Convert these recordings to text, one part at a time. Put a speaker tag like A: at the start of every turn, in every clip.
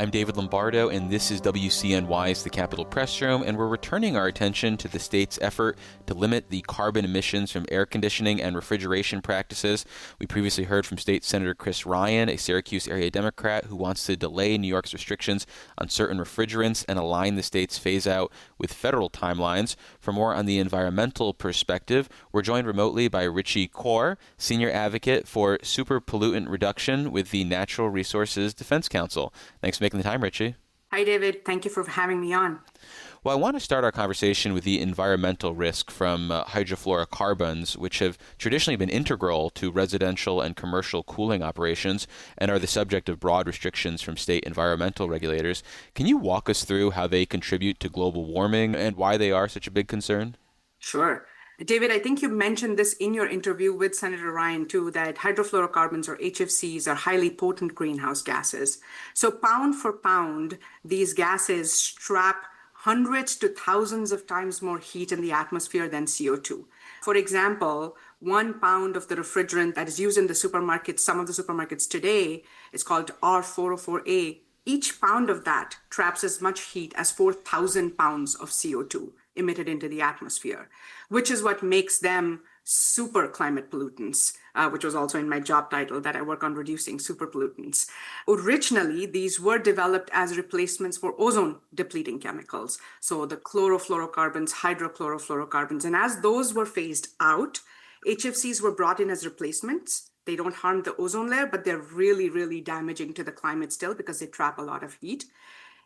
A: I'm David Lombardo, and this is WCNY's The Capitol Press Room, and we're returning our attention to the state's effort to limit the carbon emissions from air conditioning and refrigeration practices. We previously heard from State Senator Chris Ryan, a Syracuse area Democrat who wants to delay New York's restrictions on certain refrigerants and align the state's phase-out with federal timelines. For more on the environmental perspective, we're joined remotely by Richie Kaur, Senior Advocate for Super Pollutant Reduction with the Natural Resources Defense Council. Thanks for making the time, Richie.
B: Hi, David. Thank you for having me on.
A: Well, I want to start our conversation with the environmental risk from hydrofluorocarbons, which have traditionally been integral to residential and commercial cooling operations and are the subject of broad restrictions from state environmental regulators. Can you walk us through how they contribute to global warming and why they are such a big concern?
B: Sure. David, I think you mentioned this in your interview with Senator Ryan, too, that hydrofluorocarbons or HFCs are highly potent greenhouse gases. So pound for pound, these gases trap hundreds to thousands of times more heat in the atmosphere than CO2. For example, 1 pound of the refrigerant that is used in the supermarkets, some of the supermarkets today, is called R404A. Each pound of that traps as much heat as 4,000 pounds of CO2 emitted into the atmosphere, which is what makes them super climate pollutants, which was also in my job title, that I work on reducing super pollutants. Originally, these were developed as replacements for ozone depleting chemicals. So the chlorofluorocarbons, hydrochlorofluorocarbons, and as those were phased out, HFCs were brought in as replacements. They don't harm the ozone layer, but they're really, really damaging to the climate still because they trap a lot of heat.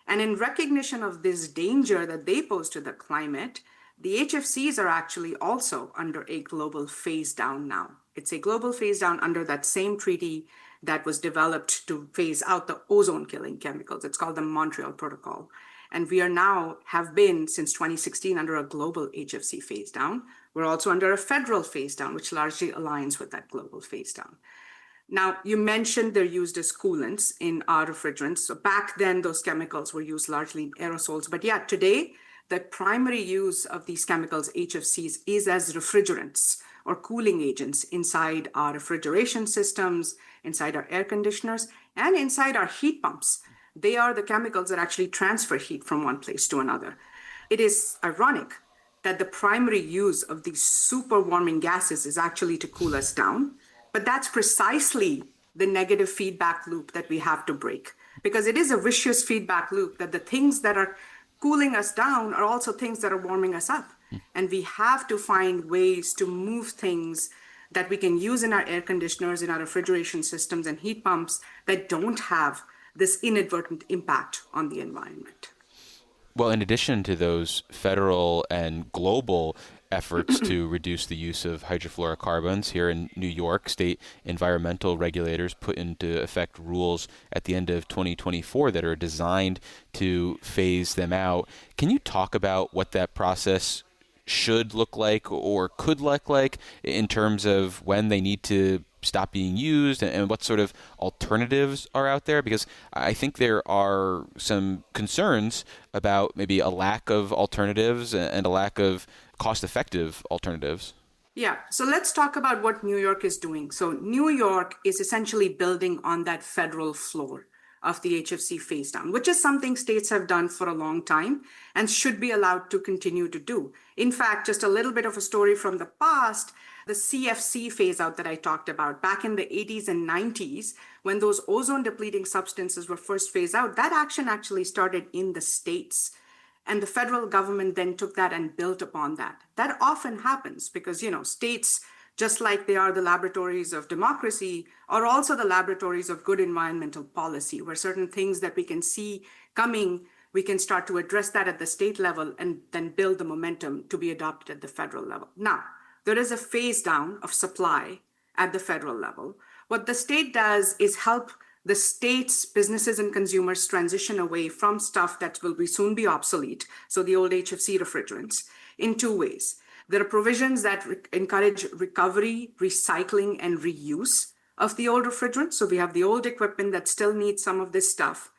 B: And in recognition of this danger that they pose to the climate, the HFCs are actually also under a global phase down now. It's a global phase down under that same treaty that was developed to phase out the ozone killing chemicals. It's called the Montreal Protocol. And we are now, have been since 2016, under a global HFC phase down. We're also under a federal phase down, which largely aligns with that global phase down. Now, you mentioned they're used as coolants in our refrigerants. So back then, those chemicals were used largely in aerosols. But yeah, today, the primary use of these chemicals, HFCs, is as refrigerants or cooling agents inside our refrigeration systems, inside our air conditioners, and inside our heat pumps. They are the chemicals that actually transfer heat from one place to another. It is ironic that the primary use of these super warming gases is actually to cool us down. But that's precisely the negative feedback loop that we have to break, because it is a vicious feedback loop that the things that are cooling us down are also things that are warming us up. And we have to find ways to move things that we can use in our air conditioners, in our refrigeration systems and heat pumps that don't have this inadvertent impact on the environment.
A: Well, in addition to those federal and global efforts to reduce the use of hydrofluorocarbons, here in New York, state environmental regulators put into effect rules at the end of 2024 that are designed to phase them out. Can you talk about what that process should look like or could look like in terms of when they need to stop being used and what sort of alternatives are out there? Because I think there are some concerns about maybe a lack of alternatives and a lack of cost-effective alternatives.
B: Yeah, so let's talk about what New York is doing. So New York is essentially building on that federal floor of the HFC phase down, which is something states have done for a long time and should be allowed to continue to do. In fact, just a little bit of a story from the past, the CFC phase out that I talked about back in the 80s and 90s, when those ozone depleting substances were first phased out, that action actually started in the states. And the federal government then took that and built upon that. That often happens because, states, just like they are the laboratories of democracy, are also the laboratories of good environmental policy, where certain things that we can see coming, we can start to address that at the state level and then build the momentum to be adopted at the federal level. Now, there is a phase down of supply at the federal level. What the state does is help the state's businesses and consumers transition away from stuff that will soon be obsolete, so the old HFC refrigerants, in two ways. There are provisions that encourage recovery, recycling, and reuse of the old refrigerants. So we have the old equipment that still needs some of this stuff.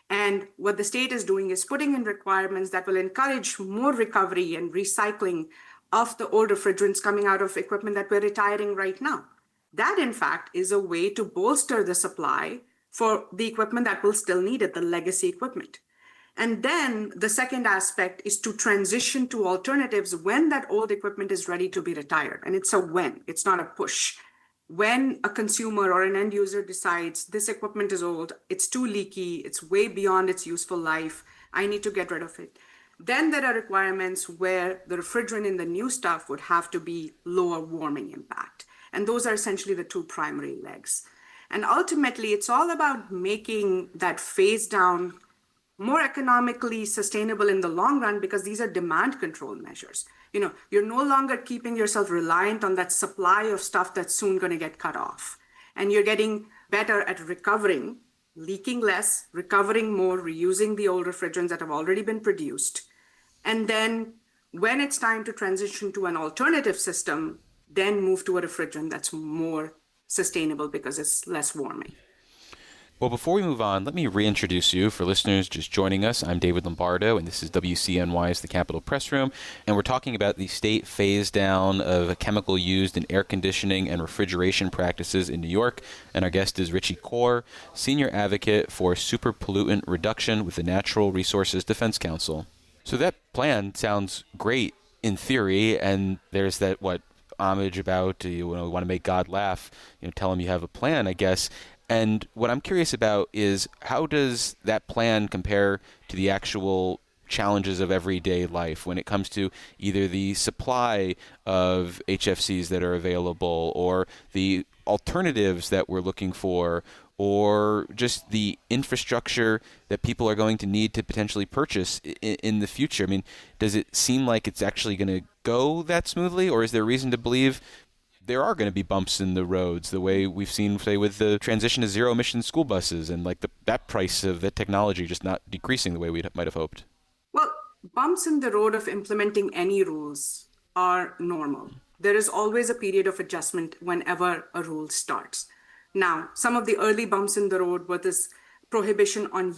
B: And what the state is doing is putting in requirements that will encourage more recovery and recycling of the old refrigerants coming out of equipment that we're retiring right now. That, in fact, is a way to bolster the supply for the equipment that will still need it, the legacy equipment. And then the second aspect is to transition to alternatives when that old equipment is ready to be retired. And it's a when, it's not a push. When a consumer or an end user decides this equipment is old, it's too leaky, it's way beyond its useful life, I need to get rid of it. Then there are requirements where the refrigerant in the new stuff would have to be lower warming impact. And those are essentially the two primary legs. And ultimately, it's all about making that phase down more economically sustainable in the long run, because these are demand control measures. You're no longer keeping yourself reliant on that supply of stuff that's soon going to get cut off. And you're getting better at recovering, leaking less, recovering more, reusing the old refrigerants that have already been produced. And then when it's time to transition to an alternative system, then move to a refrigerant that's more sustainable because it's less warming.
A: Well, before we move on, let me reintroduce you for listeners just joining us. I'm David Lombardo, and this is WCNY's The Capitol Press Room, and we're talking about the state phase down of a chemical used in air conditioning and refrigeration practices in New York. And our guest is Richie Kaur, Senior Advocate for Super Pollutant Reduction with the Natural Resources Defense Council. So that plan sounds great in theory, and there's that, homage about you want to make God laugh, tell him you have a plan, I guess. And what I'm curious about is, how does that plan compare to the actual challenges of everyday life when it comes to either the supply of HFCs that are available, or the alternatives that we're looking for, or just the infrastructure that people are going to need to potentially purchase in the future? I mean, does it seem like it's actually going to go that smoothly, or is there reason to believe there are going to be bumps in the roads, the way we've seen, say, with the transition to zero-emission school buses, and that price of the technology just not decreasing the way we might have hoped?
B: Well, bumps in the road of implementing any rules are normal. There is always a period of adjustment whenever a rule starts. Now, some of the early bumps in the road were this prohibition on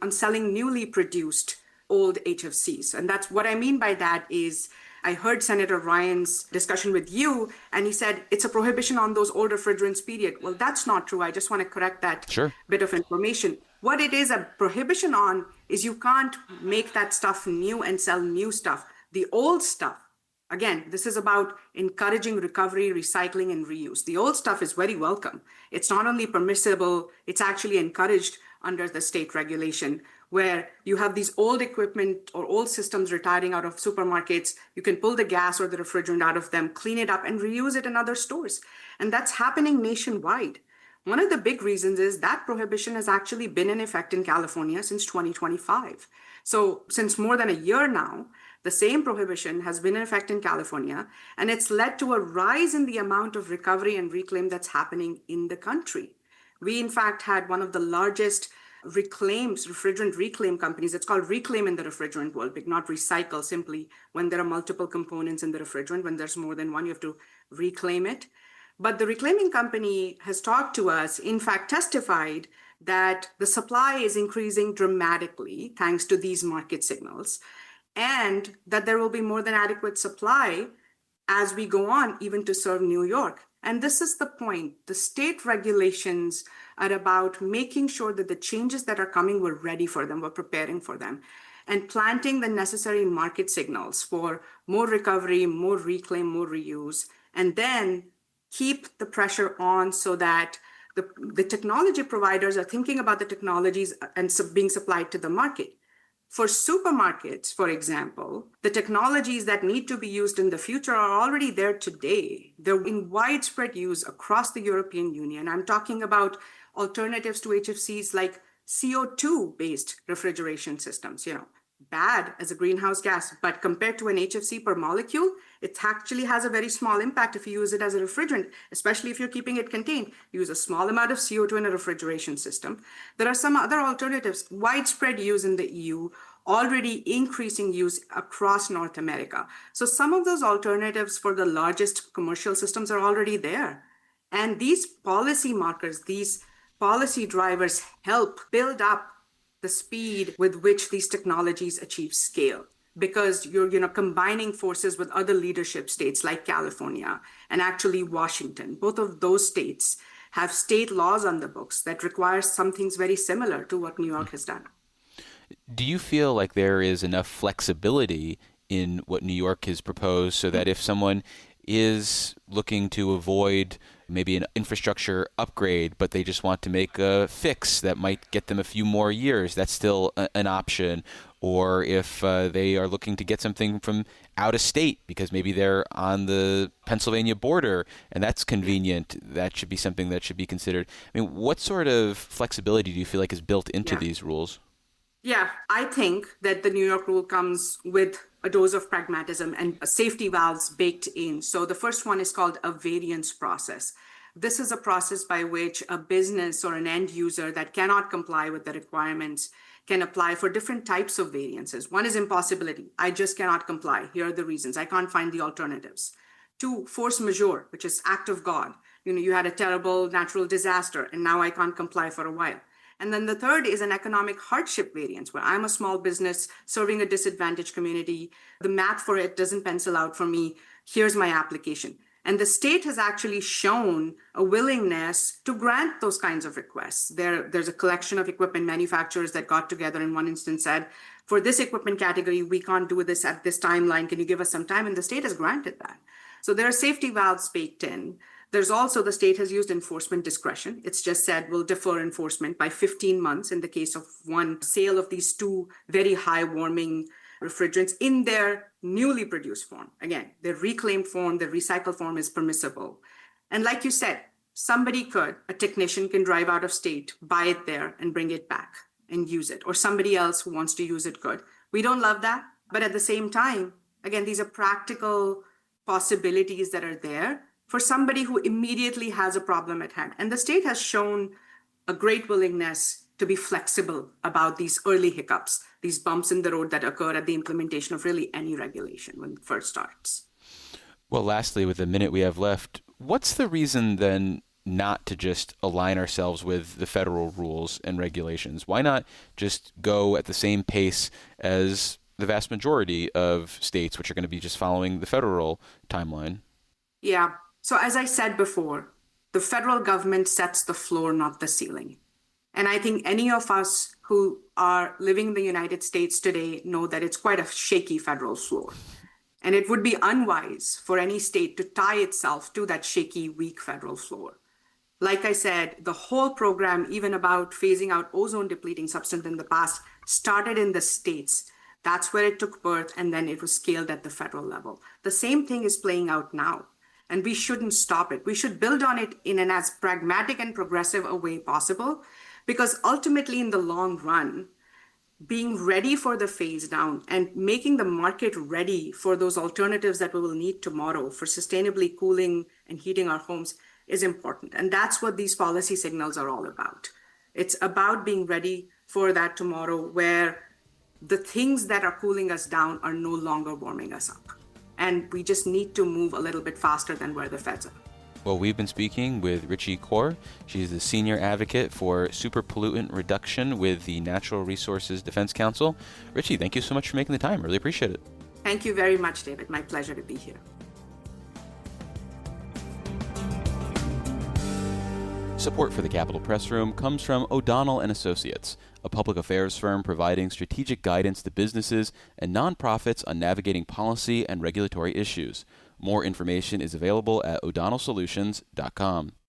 B: on selling newly produced old HFCs. And that's what I mean by that is, I heard Senator Ryan's discussion with you, and he said it's a prohibition on those old refrigerants, period. Well, that's not true. I just want to correct that bit of information. What it is a prohibition on is you can't make that stuff new and sell new stuff. The old stuff, again, this is about encouraging recovery, recycling, and reuse. The old stuff is very welcome. It's not only permissible, it's actually encouraged under the state regulation, where you have these old equipment or old systems retiring out of supermarkets. You can pull the gas or the refrigerant out of them, clean it up, and reuse it in other stores. And that's happening nationwide. One of the big reasons is that prohibition has actually been in effect in California since 2025. So since more than a year now, the same prohibition has been in effect in California, and it's led to a rise in the amount of recovery and reclaim that's happening in the country. We, in fact, had one of the largest refrigerant reclaim companies. It's called reclaim in the refrigerant world, but not recycle simply when there are multiple components in the refrigerant. When there's more than one, you have to reclaim it. But the reclaiming company has talked to us, in fact, testified that the supply is increasing dramatically thanks to these market signals, and that there will be more than adequate supply as we go on, even to serve New York. And this is the point. The state regulations are about making sure that the changes that are coming, we're ready for them, we're preparing for them, and planting the necessary market signals for more recovery, more reclaim, more reuse, and then keep the pressure on so that the technology providers are thinking about the technologies and being supplied to the market. For supermarkets, for example, the technologies that need to be used in the future are already there today. They're in widespread use across the European Union. I'm talking about alternatives to HFCs like CO2-based refrigeration systems, bad as a greenhouse gas, but compared to an HFC per molecule, it actually has a very small impact if you use it as a refrigerant, especially if you're keeping it contained. Use a small amount of CO2 in a refrigeration system. There are some other alternatives, widespread use in the EU, already increasing use across North America. So some of those alternatives for the largest commercial systems are already there. And these policy markers, these policy drivers help build up the speed with which these technologies achieve scale, because you're combining forces with other leadership states like California and actually Washington. Both of those states have state laws on the books that require some things very similar to what New York has done.
A: Do you feel like there is enough flexibility in what New York has proposed so that if someone is looking to avoid maybe an infrastructure upgrade, but they just want to make a fix that might get them a few more years, that's still an option? Or if they are looking to get something from out of state because maybe they're on the Pennsylvania border and that's convenient, that should be something that should be considered. I mean, what sort of flexibility do you feel like is built into these rules?
B: Yeah, I think that the New York rule comes with a dose of pragmatism and safety valves baked in. So the first one is called a variance process. This is a process by which a business or an end user that cannot comply with the requirements can apply for different types of variances. One is impossibility. I just cannot comply. Here are the reasons. I can't find the alternatives. Two, force majeure, which is act of God. You had a terrible natural disaster and now I can't comply for a while. And then the third is an economic hardship variance, where I'm a small business serving a disadvantaged community. The math for it doesn't pencil out for me. Here's my application. And the state has actually shown a willingness to grant those kinds of requests. There's a collection of equipment manufacturers that got together in one instance said, for this equipment category, we can't do this at this timeline. Can you give us some time? And the state has granted that. So there are safety valves baked in. There's also the state has used enforcement discretion. It's just said we'll defer enforcement by 15 months in the case of one sale of these two very high warming refrigerants in their newly produced form. Again, their reclaimed form, their recycled form is permissible. And like you said, a technician can drive out of state, buy it there and bring it back and use it. Or somebody else who wants to use it could. We don't love that. But at the same time, again, these are practical possibilities that are there for somebody who immediately has a problem at hand. And the state has shown a great willingness to be flexible about these early hiccups, these bumps in the road that occur at the implementation of really any regulation when it first starts.
A: Well, lastly, with the minute we have left, what's the reason then not to just align ourselves with the federal rules and regulations? Why not just go at the same pace as the vast majority of states, which are going to be just following the federal timeline?
B: Yeah. So as I said before, the federal government sets the floor, not the ceiling. And I think any of us who are living in the United States today know that it's quite a shaky federal floor. And it would be unwise for any state to tie itself to that shaky, weak federal floor. Like I said, the whole program, even about phasing out ozone depleting substance in the past, started in the states. That's where it took birth, and then it was scaled at the federal level. The same thing is playing out now. And we shouldn't stop it. We should build on it in an as pragmatic and progressive a way possible, because ultimately in the long run, being ready for the phase down and making the market ready for those alternatives that we will need tomorrow for sustainably cooling and heating our homes is important. And that's what these policy signals are all about. It's about being ready for that tomorrow where the things that are cooling us down are no longer warming us up. And we just need to move a little bit faster than where the feds are.
A: Well, we've been speaking with Richie Kaur. She's the senior advocate for super pollutant reduction with the Natural Resources Defense Council. Richie, thank you so much for making the time. Really appreciate it.
B: Thank you very much, David. My pleasure to be here.
A: Support for the Capitol Press Room comes from O'Donnell and Associates, a public affairs firm providing strategic guidance to businesses and nonprofits on navigating policy and regulatory issues. More information is available at o'donnellsolutions.com.